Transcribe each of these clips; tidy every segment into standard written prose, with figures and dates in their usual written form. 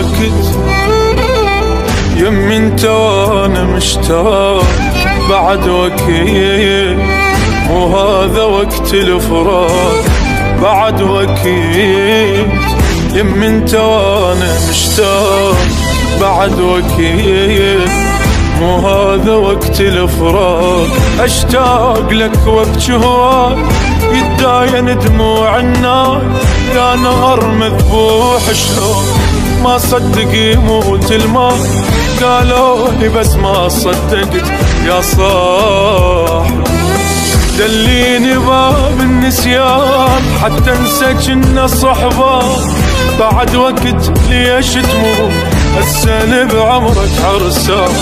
وقت يمي انت وانا مشتاق بعد وقت، وهذا وقت الفراق بعد وقت يمي انت وانا مشتاق بعد وقت، مو هذا وقت الفراق. اشتاق لك وقت هواك يتداين دموع النار، يا نهر مذبوح شلون ما صدق يموت الماء. قالوا لي بس ما صدقت يا صاحبي، دليني باب النسيان حتى انسى جنا صحبة. بعد وقت ليش تموت السنة بعمرك عرسان،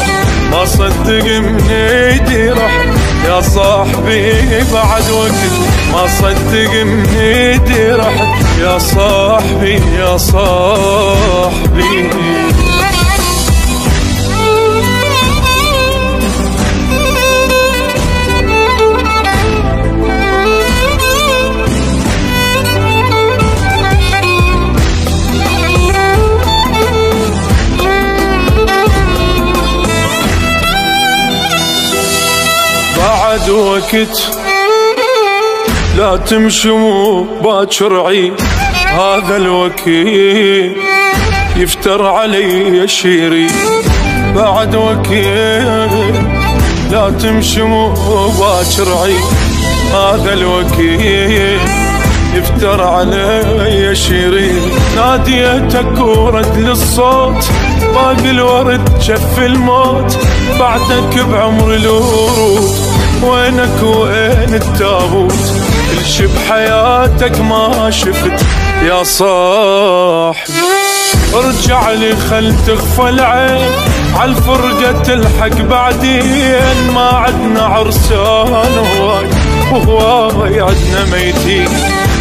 ما صدق من ايدي رح يا صاحبي. بعد وقت ما صدق من ايدي رح يا صاحبي يا صاحبي. بعد وقت لا تمشوا باكر عيد، هذا الوقت يفتر علي شيري. بعد وقت لا تمشوا باكر عيد، هذا الوقت يفتر علي شيري. ناديتك ورد للصوت باقي الورد جف الموت، بعدك بعمر الورود وينك وين التابوت. كل شي بحياتك ما شفت يا صاحبي، ارجع لي خل تغفى العين عالفرقة تلحق بعدين. ما عدنا عرسان هواي وهواي عدنا ميتين،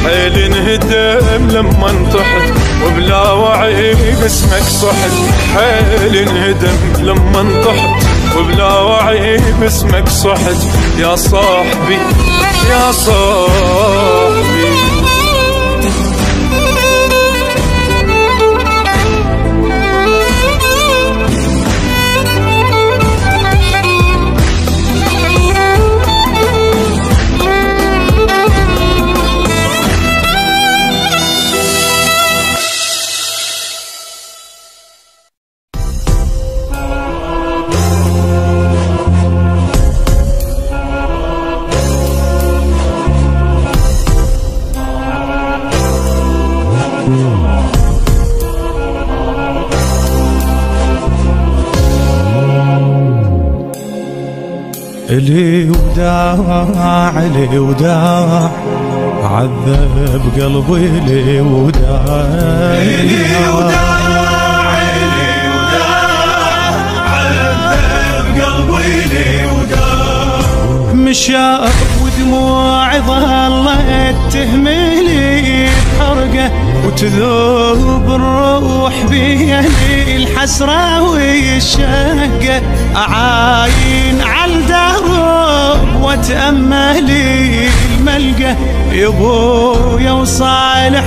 حيل انهدم لما انطحت وبلا وعي باسمك صحت. حيل انهدم لما انطحت وبلا وعي باسمك صحت يا صاحبي يا صاحبي. لي وداع لي وداع عذب قلبي لي وداع، لي وداع لي وداع عذب قلبي لي وداع. مشاء ودموعي ظلت تهملي بحرقه وتذوب الروح بيدي الحسرة والشقة. أعاين عالدرب واتأملي الملقى، يبويا وصالح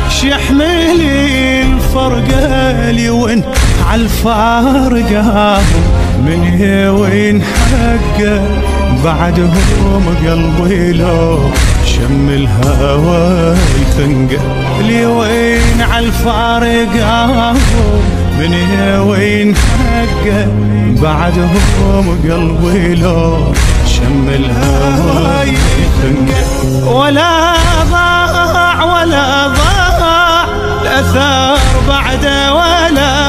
شيحملي الفرقة لي وين عالفارقة من وين حقه. بعدهم قلبي لو شم الهوى يخنقه لي وين عالفارقة من وين حقه. بعدهم قلبي لو شم الهوى يخنقه. ولا ضاع ولا ضاع الأثر بعده ولا